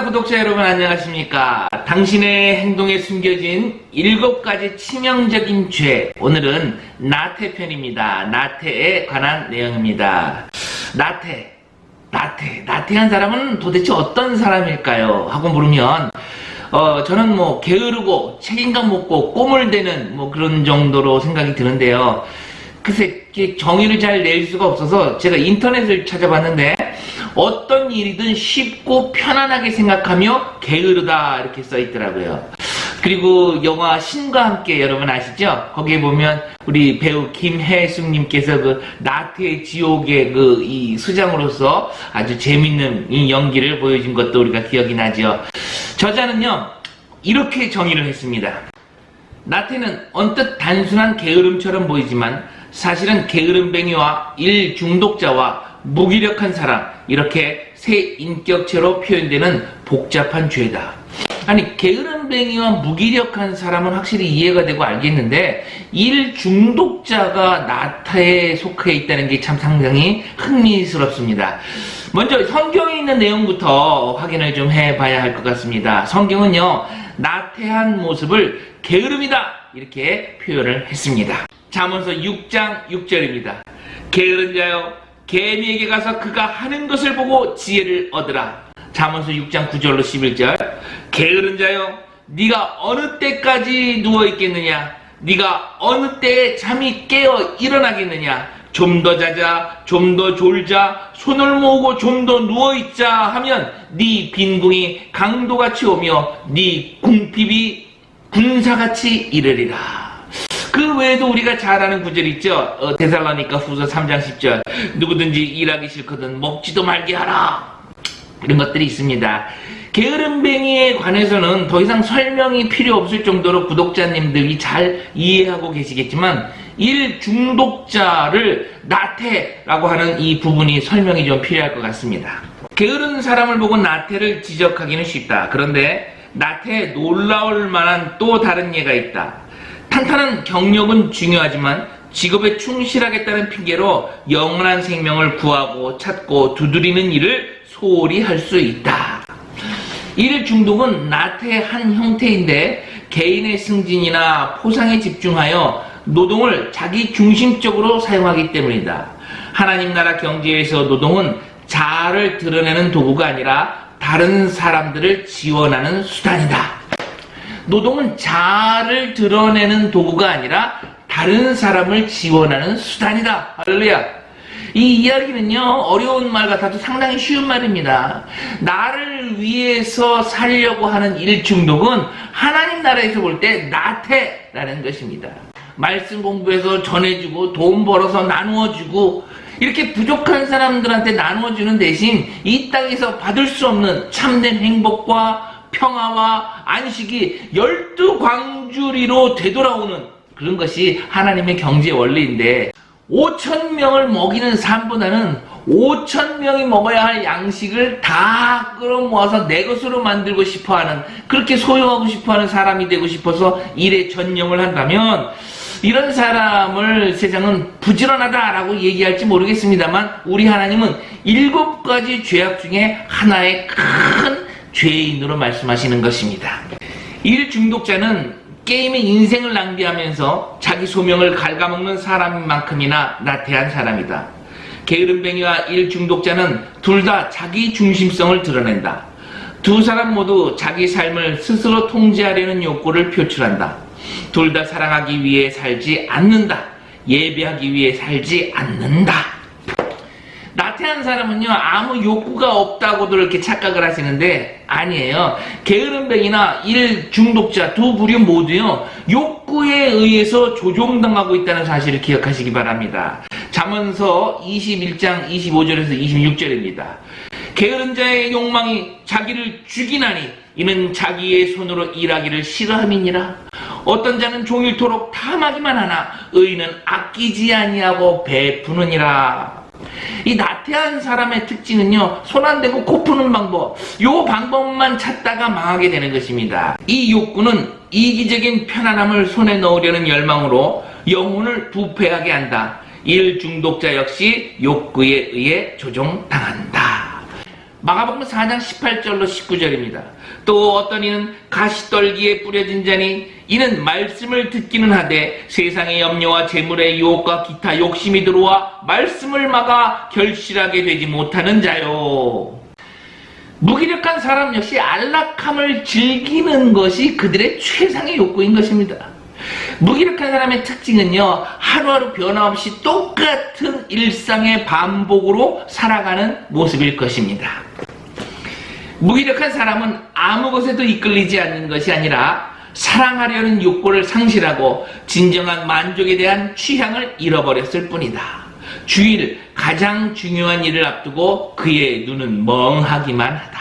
구독자 여러분 안녕하십니까. 당신의 행동에 숨겨진 7가지 치명적인 죄, 오늘은 나태편입니다. 나태에 관한 내용입니다. 나태한 사람은 도대체 어떤 사람일까요? 하고 물으면 저는 게으르고 책임감 없고 꼬물대는 그런 정도로 생각이 드는데요. 글쎄 정의를 잘 낼 수가 없어서 제가 인터넷을 찾아봤는데 어떤 일이든 쉽고 편안하게 생각하며 게으르다 이렇게 써있더라고요. 그리고 영화 신과 함께 여러분 아시죠? 거기에 보면 우리 배우 김혜숙님께서 그 나태의 지옥의 이 수장으로서 아주 재밌는 이 연기를 보여준 것도 우리가 기억이 나죠. 저자는요 이렇게 정의를 했습니다. 나태는 언뜻 단순한 게으름처럼 보이지만 사실은 게으름뱅이와 일 중독자와 무기력한 사람, 이렇게 세 인격체로 표현되는 복잡한 죄다. 아니, 게으름뱅이와 무기력한 사람은 확실히 이해가 되고 알겠는데 일 중독자가 나태에 속해 있다는 게 참 상당히 흥미스럽습니다. 먼저 성경에 있는 내용부터 확인을 좀 해봐야 할 것 같습니다. 성경은요 나태한 모습을 게으름이다 이렇게 표현을 했습니다. 잠언서 6장 6절입니다. 게으른 자여 개미에게 가서 그가 하는 것을 보고 지혜를 얻으라. 잠언서 6장 9절로 11절. 게으른 자여 네가 어느 때까지 누워있겠느냐? 네가 어느 때에 잠이 깨어 일어나겠느냐? 좀 더 자자, 좀 더 졸자, 손을 모으고 좀 더 누워있자 하면 네 빈궁이 강도같이 오며 네 궁핍이 군사같이 이르리라. 그 외에도 우리가 잘 아는 구절 있죠. 데살로니가 후서 3장 10절. 누구든지 일하기 싫거든 먹지도 말게 하라. 이런 것들이 있습니다. 게으름뱅이에 관해서는 더 이상 설명이 필요 없을 정도로 구독자님들이 잘 이해하고 계시겠지만 일 중독자를 나태라고 하는 이 부분이 설명이 좀 필요할 것 같습니다. 게으른 사람을 보고 나태를 지적하기는 쉽다. 그런데 나태에 놀라울 만한 또 다른 예가 있다. 탄탄한 경력은 중요하지만 직업에 충실하겠다는 핑계로 영원한 생명을 구하고 찾고 두드리는 일을 소홀히 할 수 있다. 일 중독은 나태의 한 형태인데 개인의 승진이나 포상에 집중하여 노동을 자기 중심적으로 사용하기 때문이다. 하나님 나라 경제에서 노동은 자아를 드러내는 도구가 아니라 다른 사람들을 지원하는 수단이다. 노동은 자아를 드러내는 도구가 아니라 다른 사람을 지원하는 수단이다. 할렐루야. 이 이야기는요 어려운 말 같아도 상당히 쉬운 말입니다. 나를 위해서 살려고 하는 일중독은 하나님 나라에서 볼 때 나태라는 것입니다. 말씀 공부해서 전해주고 돈 벌어서 나누어주고 이렇게 부족한 사람들한테 나누어주는 대신 이 땅에서 받을 수 없는 참된 행복과 평화와 안식이 12광주리로 되돌아오는 그런 것이 하나님의 경제 원리인데 5,000명을 먹이는 삶보다는 5,000명이 먹어야 할 양식을 다 끌어모아서 내 것으로 만들고 싶어하는, 그렇게 소유하고 싶어하는 사람이 되고 싶어서 일에 전념을 한다면 이런 사람을 세상은 부지런하다라고 얘기할지 모르겠습니다만 우리 하나님은 7가지 죄악 중에 하나의 큰 죄인으로 말씀하시는 것입니다. 일 중독자는 게임에 인생을 낭비하면서 자기 소명을 갉아먹는 사람인 만큼이나 나태한 사람이다. 게으름뱅이와 일 중독자는 둘 다 자기 중심성을 드러낸다. 두 사람 모두 자기 삶을 스스로 통제하려는 욕구를 표출한다. 둘 다 사랑하기 위해 살지 않는다. 예배하기 위해 살지 않는다. 나태한 사람은요 아무 욕구가 없다고도 이렇게 착각을 하시는데 아니에요. 게으름뱅이나 일 중독자 두 부류 모두요 욕구에 의해서 조종당하고 있다는 사실을 기억하시기 바랍니다. 잠언서 21장 25절에서 26절입니다. 게으른 자의 욕망이 자기를 죽이나니 이는 자기의 손으로 일하기를 싫어함이니라. 어떤 자는 종일토록 탐하기만 하나 의인은 아끼지 아니하고 베푸느니라. 이 나태한 사람의 특징은요 손 안 대고 코 푸는 방법, 요 방법만 찾다가 망하게 되는 것입니다. 이 욕구는 이기적인 편안함을 손에 넣으려는 열망으로 영혼을 부패하게 한다. 일 중독자 역시 욕구에 의해 조종당한다. 마가복음 4장 18절로 19절입니다. 또 어떤 이는 가시떨기에 뿌려진 자니 이는 말씀을 듣기는 하되 세상의 염려와 재물의 유혹과 기타 욕심이 들어와 말씀을 막아 결실하게 되지 못하는 자요. 무기력한 사람 역시 안락함을 즐기는 것이 그들의 최상의 욕구인 것입니다. 무기력한 사람의 특징은요, 하루하루 변화없이 똑같은 일상의 반복으로 살아가는 모습일 것입니다. 무기력한 사람은 아무 것에도 이끌리지 않는 것이 아니라 사랑하려는 욕구를 상실하고 진정한 만족에 대한 취향을 잃어버렸을 뿐이다. 주일 가장 중요한 일을 앞두고 그의 눈은 멍하기만 하다.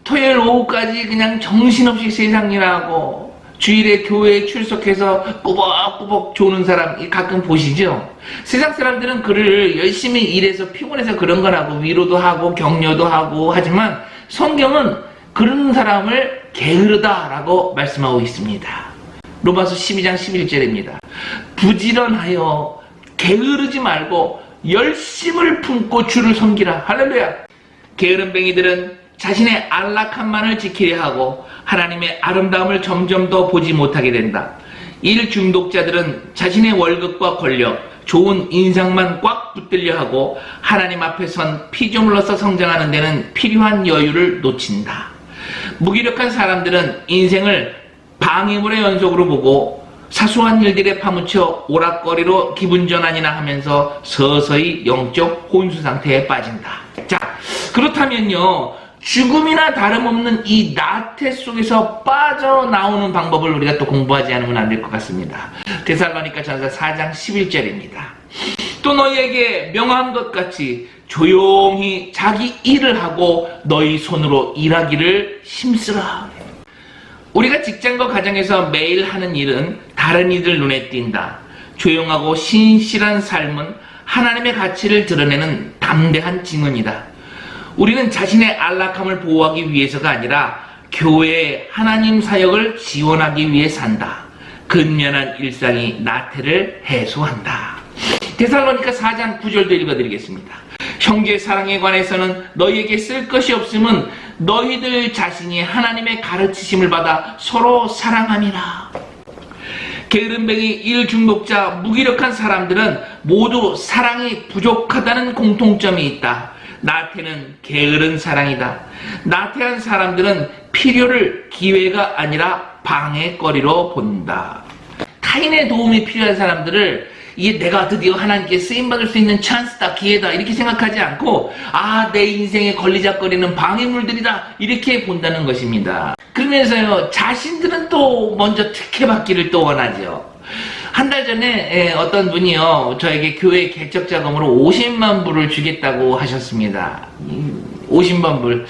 토요일 오후까지 그냥 정신없이 세상 일하고 주일에 교회에 출석해서 꾸벅꾸벅 조는 사람 가끔 보시죠? 세상 사람들은 그를 열심히 일해서 피곤해서 그런 거라고 위로도 하고 격려도 하고 하지만 성경은 그런 사람을 게으르다라고 말씀하고 있습니다. 로마서 12장 11절입니다. 부지런하여 게으르지 말고 열심을 품고 주를 섬기라. 할렐루야. 게으름뱅이들은 자신의 안락함만을 지키려 하고 하나님의 아름다움을 점점 더 보지 못하게 된다. 일 중독자들은 자신의 월급과 권력, 좋은 인상만 꽉 붙들려 하고 하나님 앞에 선 피조물로서 성장하는 데는 필요한 여유를 놓친다. 무기력한 사람들은 인생을 방해물의 연속으로 보고 사소한 일들에 파묻혀 오락거리로 기분 전환이나 하면서 서서히 영적 혼수 상태에 빠진다. 자, 그렇다면요, 죽음이나 다름없는 이 나태 속에서 빠져나오는 방법을 우리가 또 공부하지 않으면 안 될 것 같습니다. 데살로니가 전서 4장 11절입니다. 또 너희에게 명한 것 같이 조용히 자기 일을 하고 너희 손으로 일하기를 힘쓰라. 우리가 직장과 가정에서 매일 하는 일은 다른 이들 눈에 띈다. 조용하고 신실한 삶은 하나님의 가치를 드러내는 담대한 증언이다. 우리는 자신의 안락함을 보호하기 위해서가 아니라 교회의 하나님 사역을 지원하기 위해 산다. 근면한 일상이 나태를 해소한다. 데살로니가 4장 9절도 읽어드리겠습니다. 형제 사랑에 관해서는 너희에게 쓸 것이 없음은 너희들 자신이 하나님의 가르치심을 받아 서로 사랑함이라. 게으름뱅이, 일중독자, 무기력한 사람들은 모두 사랑이 부족하다는 공통점이 있다. 나태는 게으른 사랑이다. 나태한 사람들은 필요를 기회가 아니라 방해거리로 본다. 타인의 도움이 필요한 사람들을 이게 내가 드디어 하나님께 쓰임받을 수 있는 찬스다, 기회다 이렇게 생각하지 않고 내 인생에 걸리적거리는 방해물들이다 이렇게 본다는 것입니다. 그러면서요, 자신들은 또 먼저 특혜받기를 또 원하죠. 한 달 전에 어떤 분이요, 저에게 교회 개척 자금으로 50만 불을 주겠다고 하셨습니다. 50만 불.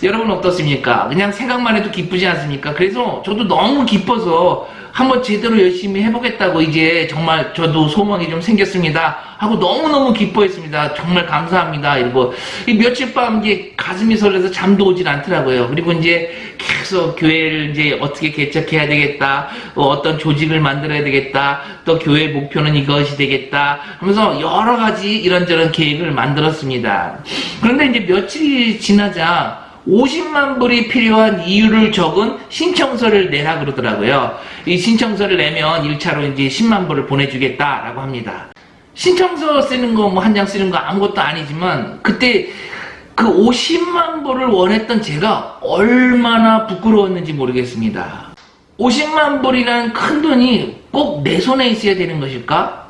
여러분 어떻습니까? 그냥 생각만 해도 기쁘지 않습니까? 그래서 저도 너무 기뻐서 한번 제대로 열심히 해보겠다고 이제 정말 저도 소망이 좀 생겼습니다 하고 너무너무 기뻐했습니다. 정말 감사합니다. 이러고 며칠 밤 이제 가슴이 설레서 잠도 오질 않더라고요. 그리고 이제 계속 교회를 이제 어떻게 개척해야 되겠다, 어떤 조직을 만들어야 되겠다, 또 교회 목표는 이것이 되겠다 하면서 여러 가지 이런저런 계획을 만들었습니다. 그런데 이제 며칠이 지나자 50만 불이 필요한 이유를 적은 신청서를 내라 그러더라고요. 이 신청서를 내면 1차로 이제 10만 불을 보내주겠다라고 합니다. 신청서 쓰는 거, 뭐 한 장 쓰는 거 아무것도 아니지만 그때 그 50만 불을 원했던 제가 얼마나 부끄러웠는지 모르겠습니다. 50만 불이라는 큰 돈이 꼭 내 손에 있어야 되는 것일까?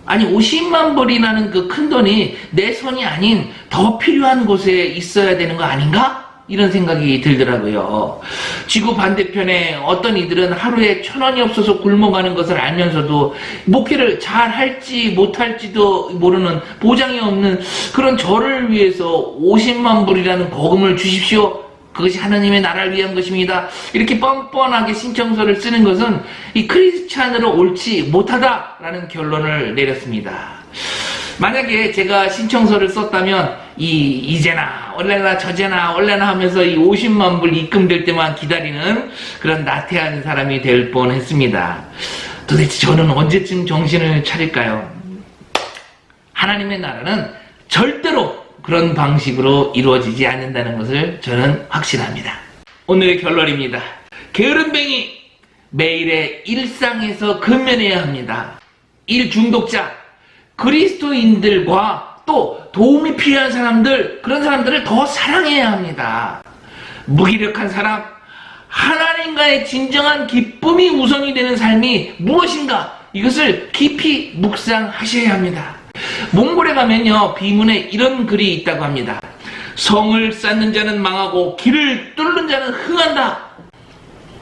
아니 50만 불이라는 그 큰 돈이 내 손이 아닌 더 필요한 곳에 있어야 되는 거 아닌가? 이런 생각이 들더라고요. 지구 반대편에 어떤 이들은 하루에 1,000원이 없어서 굶어가는 것을 알면서도 목회를 잘 할지 못할지도 모르는 보장이 없는 그런 저를 위해서 50만 불이라는 거금을 주십시오. 그것이 하나님의 나라를 위한 것입니다. 이렇게 뻔뻔하게 신청서를 쓰는 것은 이 크리스찬으로 옳지 못하다라는 결론을 내렸습니다. 만약에 제가 신청서를 썼다면 이제나 얼레나 저제나 얼레나 하면서 이 50만 불 입금될 때만 기다리는 그런 나태한 사람이 될 뻔했습니다. 도대체 저는 언제쯤 정신을 차릴까요? 하나님의 나라는 절대로 그런 방식으로 이루어지지 않는다는 것을 저는 확신합니다. 오늘의 결론입니다. 게으름뱅이 매일의 일상에서 근면해야 합니다. 일 중독자, 그리스도인들과 또 도움이 필요한 사람들, 그런 사람들을 더 사랑해야 합니다. 무기력한 사람, 하나님과의 진정한 기쁨이 우선이 되는 삶이 무엇인가, 이것을 깊이 묵상하셔야 합니다. 몽골에 가면요, 비문에 이런 글이 있다고 합니다. 성을 쌓는 자는 망하고 길을 뚫는 자는 흥한다.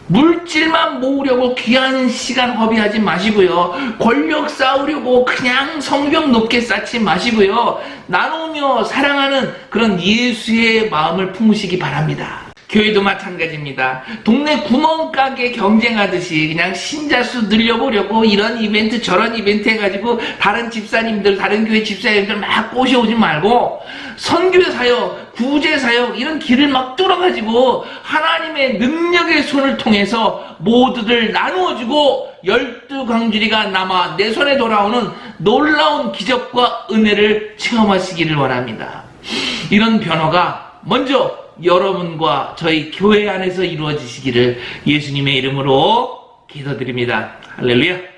물질만 모으려고 귀한 시간 허비하지 마시고요. 권력 쌓으려고 그냥 성벽 높게 쌓지 마시고요. 나누며 사랑하는 그런 예수의 마음을 품으시기 바랍니다. 교회도 마찬가지입니다. 동네 구멍가게 경쟁하듯이 그냥 신자 수 늘려보려고 이런 이벤트 저런 이벤트 해가지고 다른 집사님들, 다른 교회 집사님들 막 꼬셔오지 말고 선교 사역, 구제 사역 이런 길을 막 뚫어가지고 하나님의 능력의 손을 통해서 모두들 나누어주고 12광주리가 남아 내 손에 돌아오는 놀라운 기적과 은혜를 체험하시기를 원합니다. 이런 변화가 먼저 여러분과 저희 교회 안에서 이루어지시기를 예수님의 이름으로 기도드립니다. 할렐루야.